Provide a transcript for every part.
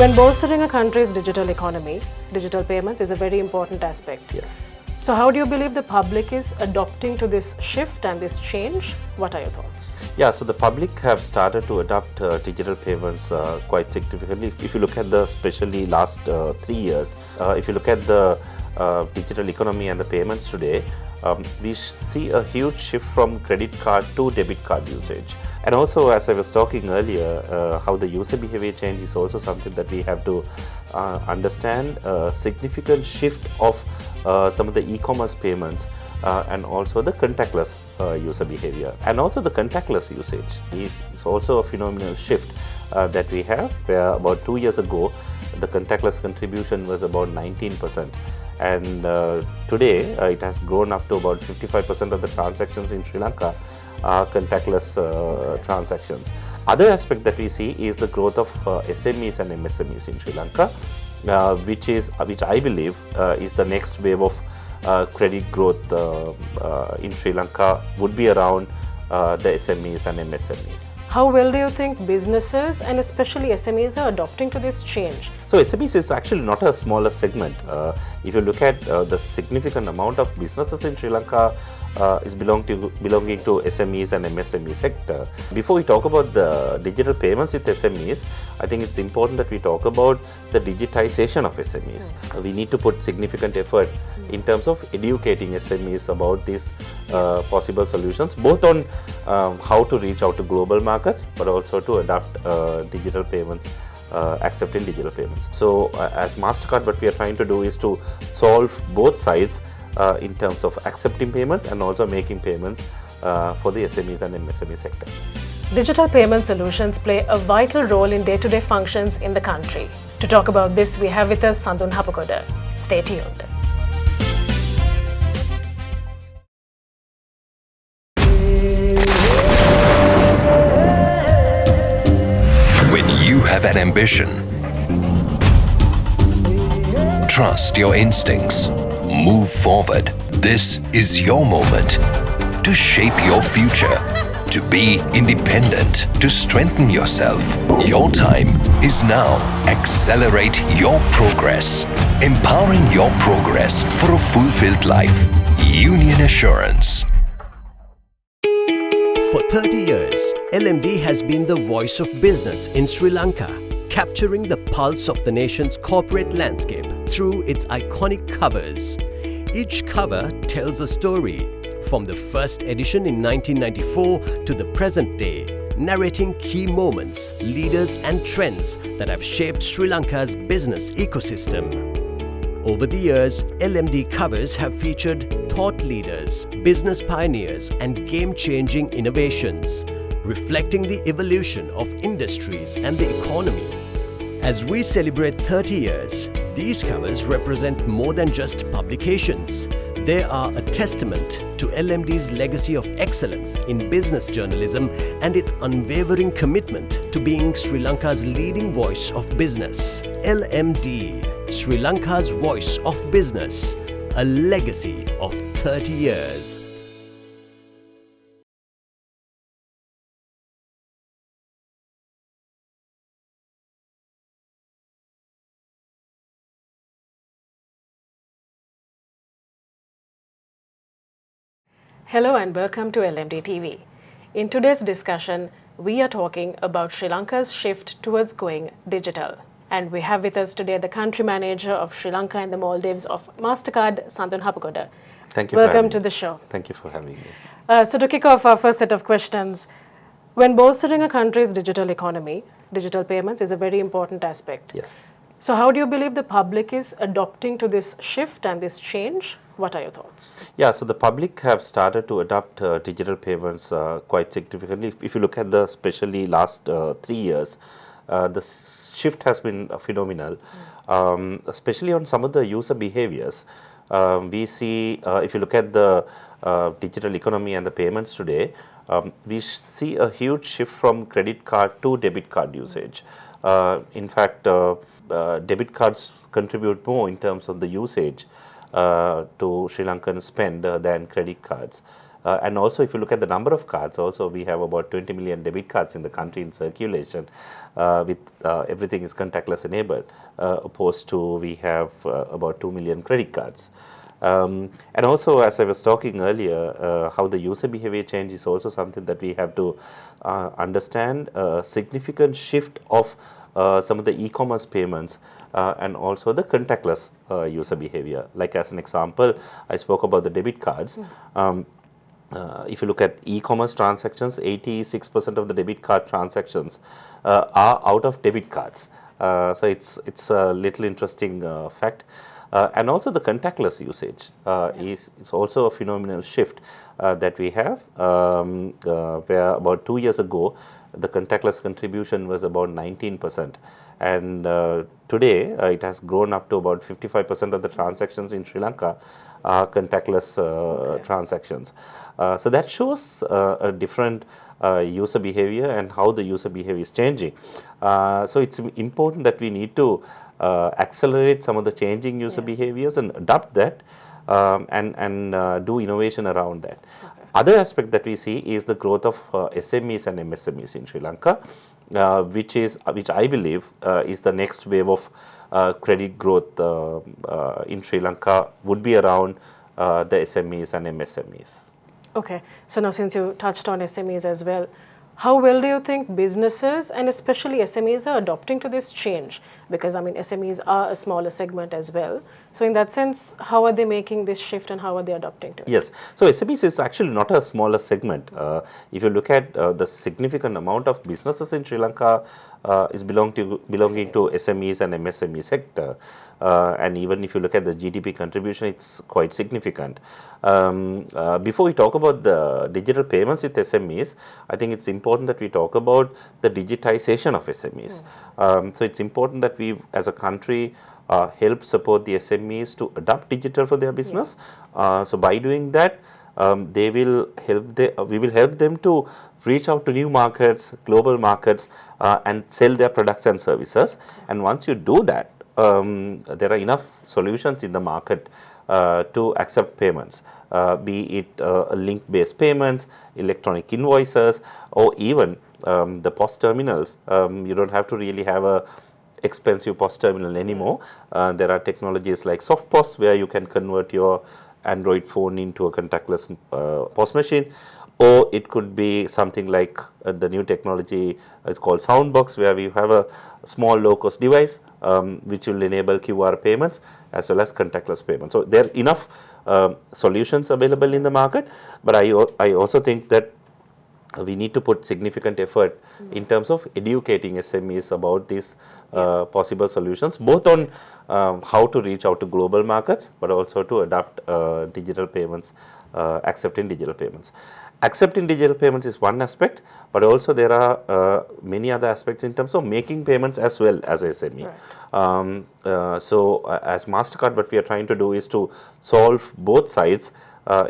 When bolstering a country's digital economy, digital payments is a very important aspect. Yes. So how do you believe the public is adopting to this shift and this change? What are your thoughts? Yeah, so the public have started to adopt digital payments quite significantly. If you look at the especially last 3 years, if you look at the digital economy and the payments today, we see a huge shift from credit card to debit card usage. And also, as I was talking earlier, how the user behavior change is also something that we have to understand. A significant shift of some of the e-commerce payments and also the contactless user behavior. And also the contactless usage is also a phenomenal shift that we have, where about 2 years ago, the contactless contribution was about 19%. And today it has grown up to about 55% of the transactions in Sri Lanka are contactless transactions. Other aspect that we see is the growth of SMEs and MSMEs in Sri Lanka, which I believe is the next wave of credit growth in Sri Lanka would be around the SMEs and MSMEs. How well do you think businesses and especially SMEs are adopting to this change? So SMEs is actually not a smaller segment. If you look at the significant amount of businesses in Sri Lanka is belonging to SMEs and MSME sector. Before we talk about the digital payments with SMEs, I think it's important that we talk about the digitization of SMEs. We need to put significant effort in terms of educating SMEs about these possible solutions, both on how to reach out to global markets, but also to adopt digital payments, accepting digital payments. So as Mastercard, what we are trying to do is to solve both sides in terms of accepting payment and also making payments for the SMEs and MSME sector. Digital payment solutions play a vital role in day-to-day functions in the country. To talk about this, we have with us Sandun Hapugoda. Stay tuned. When you have an ambition, trust your instincts, move forward. This is your moment to shape your future, to be independent, to strengthen yourself. Your time is now. Accelerate your progress, empowering your progress for a fulfilled life. Union Assurance. For 30 years, LMD has been the voice of business in Sri Lanka, capturing the pulse of the nation's corporate landscape through its iconic covers. Each cover tells a story, from the first edition in 1994 to the present day, narrating key moments, leaders and trends that have shaped Sri Lanka's business ecosystem. Over the years, LMD covers have featured thought leaders, business pioneers and game-changing innovations, reflecting the evolution of industries and the economy. As we celebrate 30 years, these covers represent more than just publications. They are a testament to LMD's legacy of excellence in business journalism and its unwavering commitment to being Sri Lanka's leading voice of business. LMD, Sri Lanka's voice of business, a legacy of 30 years. Hello and welcome to LMDtv. In today's discussion, we are talking about Sri Lanka's shift towards going digital. And we have with us today the country manager of Sri Lanka and the Maldives of Mastercard, Sandun Hapugoda. Thank you. Welcome to the show. Thank you for having me. So to kick off our first set of questions, when bolstering a country's digital economy, digital payments is a very important aspect. Yes. So how do you believe the public is adopting to this shift and this change? What are your thoughts? Yeah, so the public have started to adopt digital payments quite significantly. If you look at the especially last 3 years, the shift has been phenomenal, especially on some of the user behaviors. We see, if you look at the digital economy and the payments today, we see a huge shift from credit card to debit card usage. In fact, debit cards contribute more in terms of the usage to Sri Lankan spend than credit cards. And also, if you look at the number of cards, also we have about 20 million debit cards in the country in circulation, with everything is contactless enabled, opposed to we have about 2 million credit cards. And also, as I was talking earlier, how the user behavior change is also something that we have to understand. A significant shift of some of the e-commerce payments and also the contactless user behavior. Like as an example, I spoke about the debit cards. If you look at e-commerce transactions, 86% of the debit card transactions are out of debit cards. So it's a little interesting fact. And also the contactless usage is also a phenomenal shift that we have, where about 2 years ago, the contactless contribution was about 19%. And today, it has grown up to about 55% of the transactions in Sri Lanka are contactless transactions. So that shows a different user behavior and how the user behavior is changing. So it's important that we need to accelerate some of the changing user behaviors and adopt that, and do innovation around that. Other aspect that we see is the growth of SMEs and MSMEs in Sri Lanka, which I believe is the next wave of credit growth in Sri Lanka would be around the SMEs and MSMEs. Okay, so now since you touched on SMEs as well, how well do you think businesses and especially SMEs are adopting to this change? Because I mean, SMEs are a smaller segment as well. So in that sense, how are they making this shift and how are they adopting to it? Yes, so SMEs is actually not a smaller segment. If you look at the significant amount of businesses in Sri Lanka is belonging to SMEs and MSME sector. And even if you look at the GDP contribution, it's quite significant. Before we talk about the digital payments with SMEs, I think it's important that we talk about the digitization of SMEs. So it's important that we, as a country, help support the SMEs to adopt digital for their business. So by doing that, we will help them to reach out to new markets, global markets, and sell their products and services. And once you do that, there are enough solutions in the market to accept payments, be it link-based payments, electronic invoices, or even the POS terminals. You don't have to really have a expensive POS terminal anymore. There are technologies like soft POS where you can convert your Android phone into a contactless POS machine, or it could be something like the new technology is called Soundbox, where we have a small low-cost device which will enable QR payments as well as contactless payments. So there are enough solutions available in the market, but I also think that we need to put significant effort in terms of educating SMEs about these possible solutions, both on how to reach out to global markets, but also to adopt digital payments, accepting digital payments. Accepting digital payments is one aspect, but also there are many other aspects in terms of making payments as well as SME. Right. So as Mastercard, what we are trying to do is to solve both sides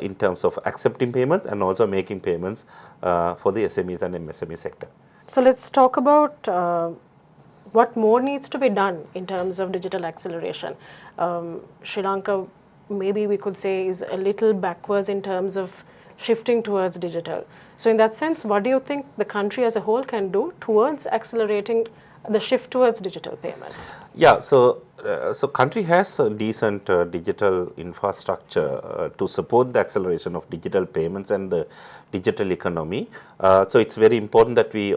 in terms of accepting payments and also making payments for the SMEs and MSME sector. So let's talk about what more needs to be done in terms of digital acceleration. Sri Lanka, maybe we could say, is a little backwards in terms of shifting towards digital. So in that sense, what do you think the country as a whole can do towards accelerating the shift towards digital payments? Yeah, so country has a decent digital infrastructure to support the acceleration of digital payments and the digital economy. So it's very important that we,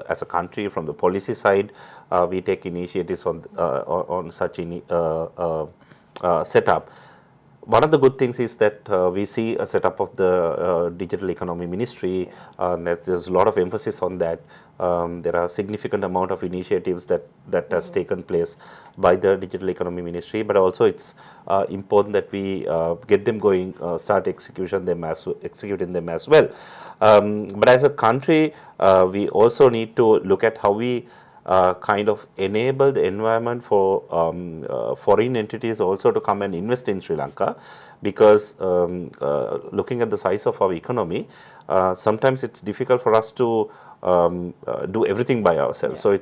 as a country, from the policy side, we take initiatives on such setup. One of the good things is that we see a setup of the Digital Economy Ministry, there's a lot of emphasis on that. There are significant amount of initiatives that has taken place by the Digital Economy Ministry, but also it's important that we get them going, start executing them as well. But as a country, we also need to look at how we kind of enable the environment for foreign entities also to come and invest in Sri Lanka, because looking at the size of our economy, sometimes it's difficult for us to do everything by ourselves. So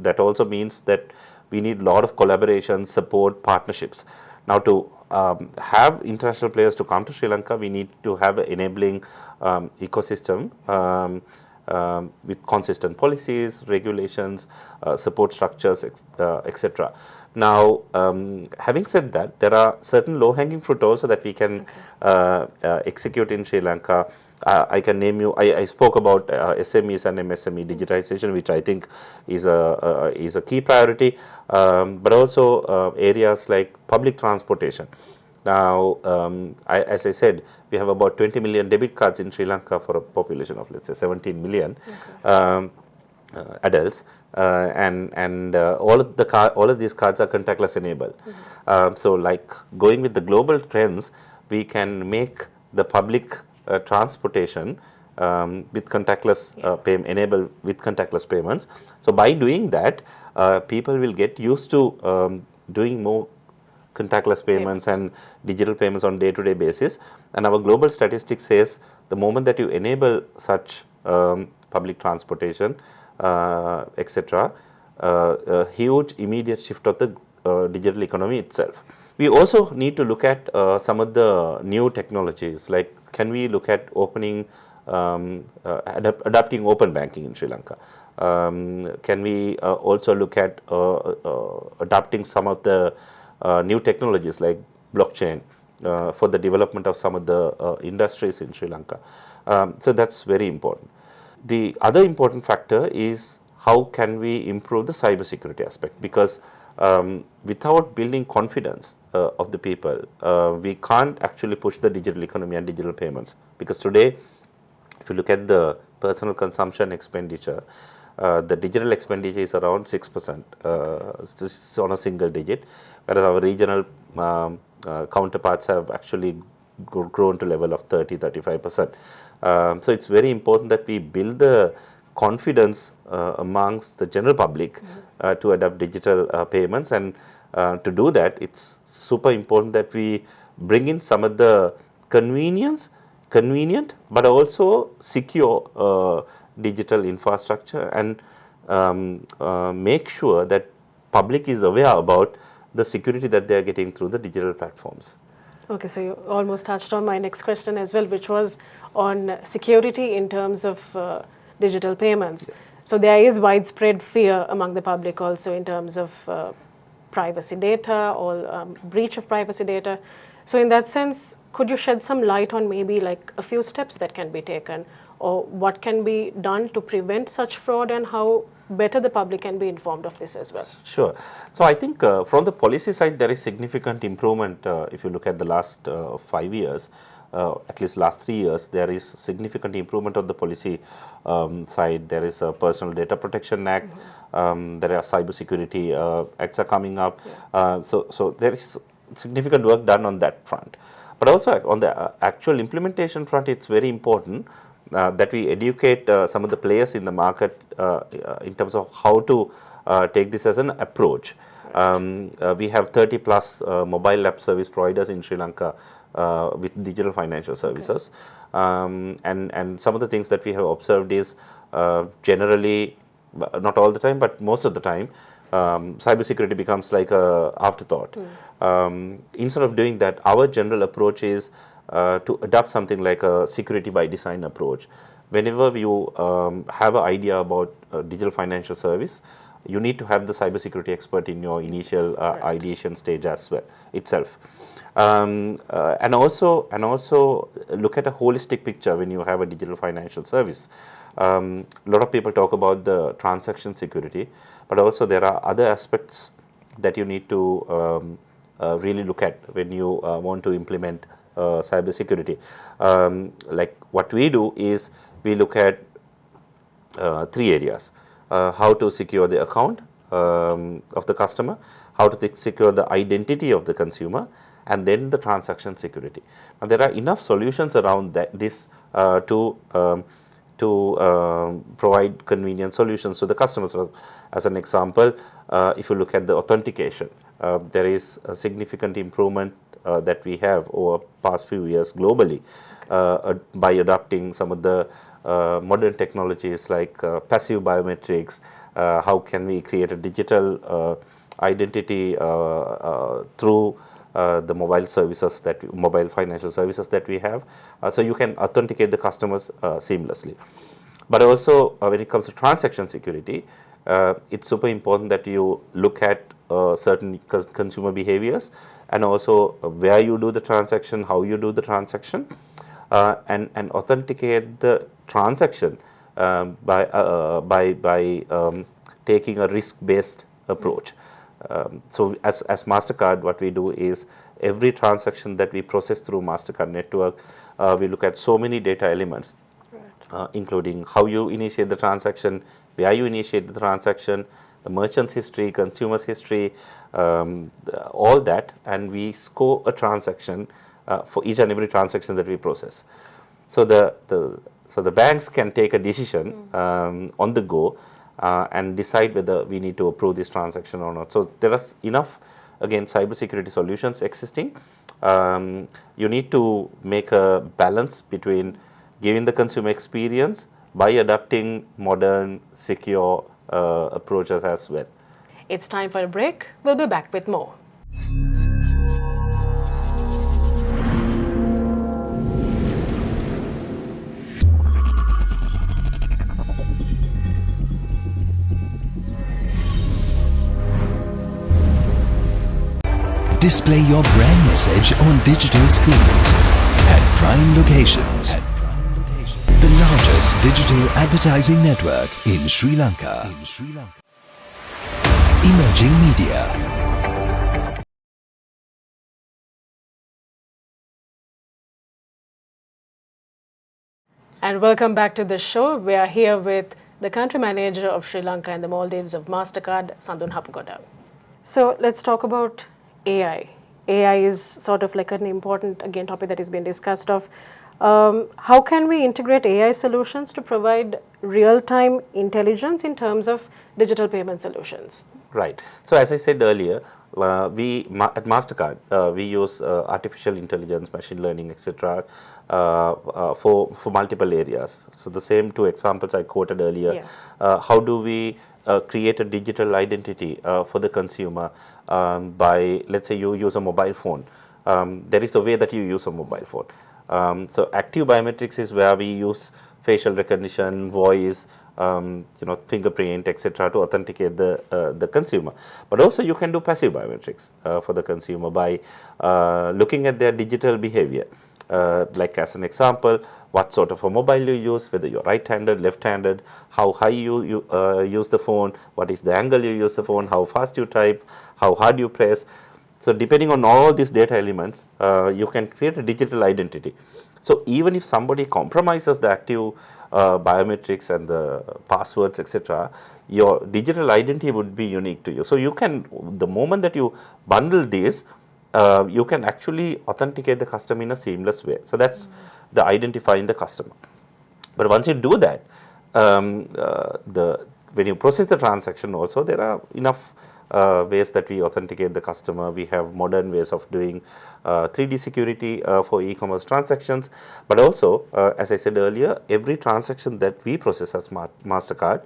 that also means that we need a lot of collaboration, support, partnerships. Now, to have international players to come to Sri Lanka, we need to have an enabling ecosystem with consistent policies, regulations, support structures, etc. Now, having said that, there are certain low-hanging fruit also that we can execute in Sri Lanka. I can name you. I spoke about SMEs and MSME digitization, which I think is a key priority, but also areas like public transportation. Now, as I said, we have about 20 million debit cards in Sri Lanka for a population of, let's say, 17 million adults, and all of these cards are contactless enabled. So, like going with the global trends, we can make the public transportation with contactless enable with contactless payments. So, by doing that, people will get used to doing more contactless payments and digital payments on day-to-day basis. And our global statistics says the moment that you enable such public transportation, etc., a huge immediate shift of the digital economy itself. We also need to look at some of the new technologies, like can we look at opening, adapting open banking in Sri Lanka? Can we also look at adapting some of the new technologies like blockchain for the development of some of the industries in Sri Lanka? So that's very important. The other important factor is how can we improve the cybersecurity aspect, because without building confidence of the people, we can't actually push the digital economy and digital payments. Because today, if you look at the personal consumption expenditure, the digital expenditure is around 6%, just on a single digit, whereas our regional counterparts have actually grown to level of 30-35%. So it's very important that we build the confidence amongst the general public to adopt digital payments, and to do that, it's super important that we bring in some of the convenient but also secure digital infrastructure, and make sure that public is aware about the security that they are getting through the digital platforms. Okay, so you almost touched on my next question as well, which was on security in terms of digital payments. Yes. So there is widespread fear among the public also in terms of privacy data or breach of privacy data. So in that sense, could you shed some light on maybe like a few steps that can be taken, or what can be done to prevent such fraud, and how better the public can be informed of this as well? Sure. So I think from the policy side, there is significant improvement. If you look at the last 5 years, at least last 3 years, there is significant improvement on the policy side. There is a Personal Data Protection Act. There are cybersecurity acts are coming up. So there is significant work done on that front. But also on the actual implementation front, it's very important that we educate some of the players in the market in terms of how to take this as an approach. We have 30 plus mobile app service providers in Sri Lanka with digital financial services. And some of the things that we have observed is generally, not all the time, but most of the time, cybersecurity becomes like a afterthought. Instead of doing that, our general approach is to adopt something like a security by design approach. Whenever you have an idea about digital financial service, you need to have the cybersecurity expert in your initial ideation stage as well itself. And also look at a holistic picture when you have a digital financial service. A lot of people talk about the transaction security, but also there are other aspects that you need to really look at when you want to implement cybersecurity. Like what we do is we look at 3 areas: how to secure the account of the customer, how to secure the identity of the consumer, and then the transaction security. Now, there are enough solutions around this to provide convenient solutions to the customers. So, as an example, if you look at the authentication, there is a significant improvement that we have over past few years globally by adopting some of the modern technologies like passive biometrics. How can we create a digital identity through the mobile financial services that we have, so you can authenticate the customers seamlessly. But also when it comes to transaction security, it's super important that you look at certain consumer behaviors, and also where you do the transaction, how you do the transaction, and authenticate the transaction by taking a risk-based approach. So as Mastercard, what we do is every transaction that we process through Mastercard network, we look at so many data elements, including how you initiate the transaction, where you initiate the transaction, the merchant's history, consumer's history, all that, and we score a transaction for each and every transaction that we process. So the banks can take a decision on the go and decide whether we need to approve this transaction or not. So there are enough, again, cybersecurity solutions existing. You need to make a balance between giving the consumer experience by adopting modern, secure approaches as well. It's time for a break. We'll be back with more. Display your brand message on digital screens at prime locations. The largest digital advertising network in Sri Lanka. Emerging Media. And welcome back to the show. We are here with the country manager of Sri Lanka and the Maldives of Mastercard, Sandun Hapugoda. So let's talk about AI. AI is sort of like an important, again, topic that is being discussed of. How can we integrate AI solutions to provide real-time intelligence in terms of digital payment solutions? Right. So as I said earlier, at Mastercard, we use artificial intelligence, machine learning, etc. For multiple areas. So the same two examples I quoted earlier. How do we create a digital identity for the consumer by, let's say you use a mobile phone. There is a way that you use a mobile phone. So active biometrics is where we use facial recognition, voice, fingerprint, etc. to authenticate the consumer. But also you can do passive biometrics for the consumer by looking at their digital behavior. Like as an example, what sort of a mobile you use, whether you're right-handed, left-handed, how high you use the phone, what is the angle you use the phone, how fast you type, how hard you press. So depending on all these data elements, you can create a digital identity. So even if somebody compromises the active biometrics and the passwords, etc., your digital identity would be unique to you. So you can, the moment that you bundle this, you can actually authenticate the customer in a seamless way. So that's the identifying the customer. But once you do that, when you process the transaction also, there are enough ways that we authenticate the customer. We have modern ways of doing 3D security for e-commerce transactions. But also, as I said earlier, every transaction that we process as Mastercard,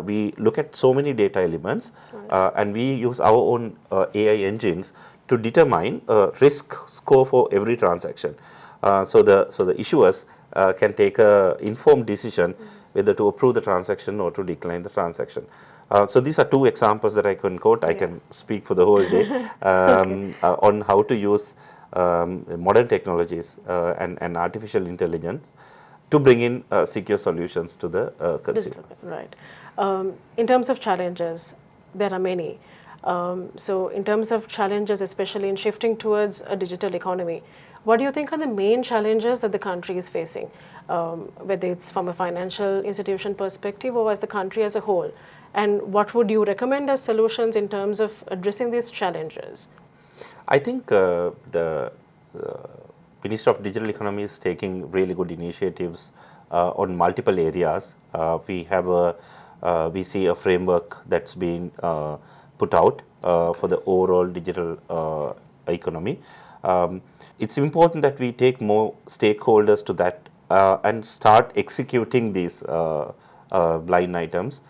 we look at so many data elements, and we use our own AI engines to determine risk score for every transaction. So the issuers can take an informed decision whether to approve the transaction or to decline the transaction. So these are two examples that I can quote. I can speak for the whole day on how to use modern technologies and artificial intelligence to bring in secure solutions to the consumers. Right. In terms of challenges, there are many. So in terms of challenges, especially in shifting towards a digital economy, what do you think are the main challenges that the country is facing, whether it's from a financial institution perspective or as the country as a whole? And what would you recommend as solutions in terms of addressing these challenges? I think the Ministry of Digital Economy is taking really good initiatives on multiple areas. We see a framework that's been put out for the overall digital economy. It's important that we take more stakeholders to that and start executing these blind items,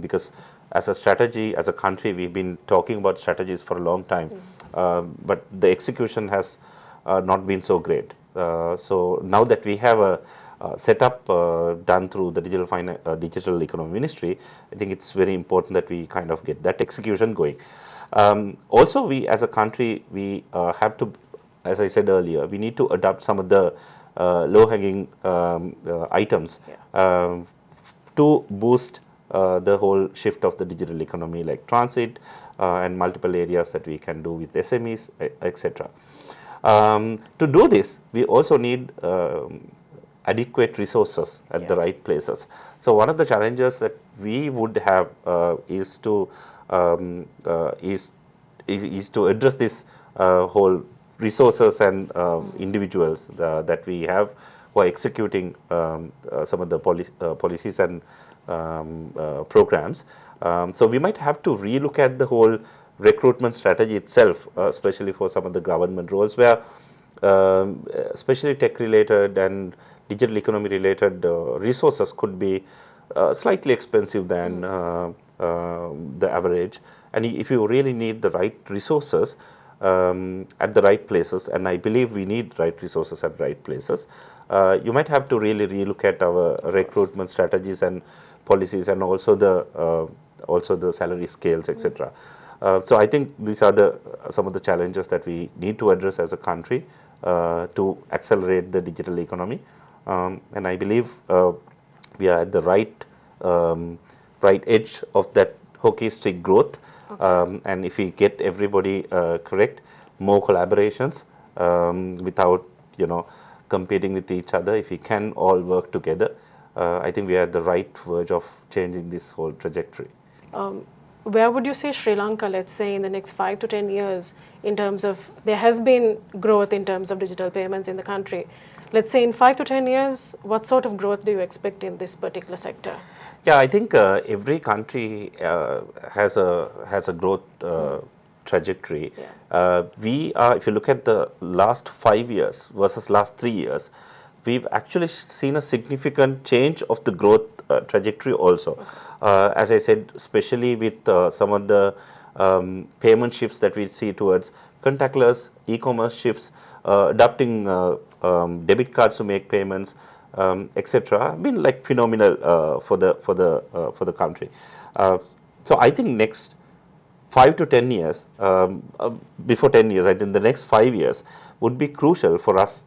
because as a strategy, as a country, we've been talking about strategies for a long time. but the execution has not been so great. So now that we have a setup done through the Digital Economy Ministry, I think it's very important that we kind of get that execution going. Also, we as a country, we have to, as I said earlier, we need to adopt some of the low-hanging items to boost the whole shift of the digital economy, like transit and multiple areas that we can do with SMEs, etc. To do this, we also need adequate resources at the right places. So one of the challenges that we would have is to address this whole resources and individuals that we have who are executing some of the policies and programs. So we might have to relook at the whole recruitment strategy itself, especially for some of the government roles where especially tech related and digital economy related resources could be slightly expensive than the average. And if you really need the right resources at the right places, and I believe we need right resources at right places, you might have to really relook at our recruitment strategies and policies, and also the salary scales, etc. So I think these are some of the challenges that we need to address as a country to accelerate the digital economy. And I believe we are at the right edge of that hockey stick growth. And if we get everybody correct, more collaborations without competing with each other, if we can all work together, I think we are at the right verge of changing this whole trajectory. Where would you say Sri Lanka, let's say in the next 5 to 10 years, in terms of, there has been growth in terms of digital payments in the country. Let's say in 5 to 10 years, what sort of growth do you expect in this particular sector? Yeah, I think every country has a growth trajectory. We are, if you look at the last 5 years versus last 3 years, we've actually seen a significant change of the growth trajectory also. As I said, especially with some of the payment shifts that we see towards contactless, e-commerce shifts, adopting debit cards to make payments, etc., have been like phenomenal for the country. So I think next 5 to 10 years, before 10 years, I think the next 5 years would be crucial for us.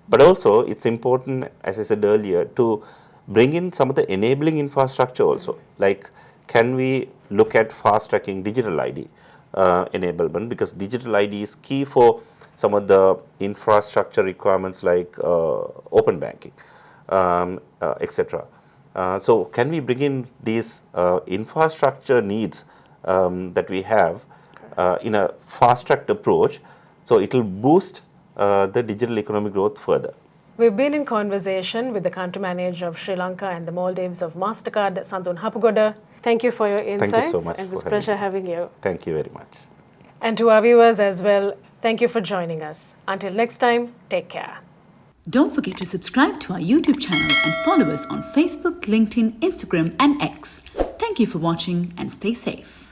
But also, it's important, as I said earlier, to bring in some of the enabling infrastructure also. Like, can we look at fast-tracking digital ID enablement, because digital ID is key for some of the infrastructure requirements like open banking, etc. So, can we bring in these infrastructure needs that we have in a fast-tracked approach, so it will boost the digital economic growth further. We've been in conversation with the country manager of Sri Lanka and the Maldives of Mastercard, Sandun Hapugoda. Thank you for your insights. Thank you so much. And it was a pleasure having you. Thank you very much. And to our viewers as well, thank you for joining us. Until next time, take care. Don't forget to subscribe to our YouTube channel and follow us on Facebook, LinkedIn, Instagram and X. Thank you for watching and stay safe.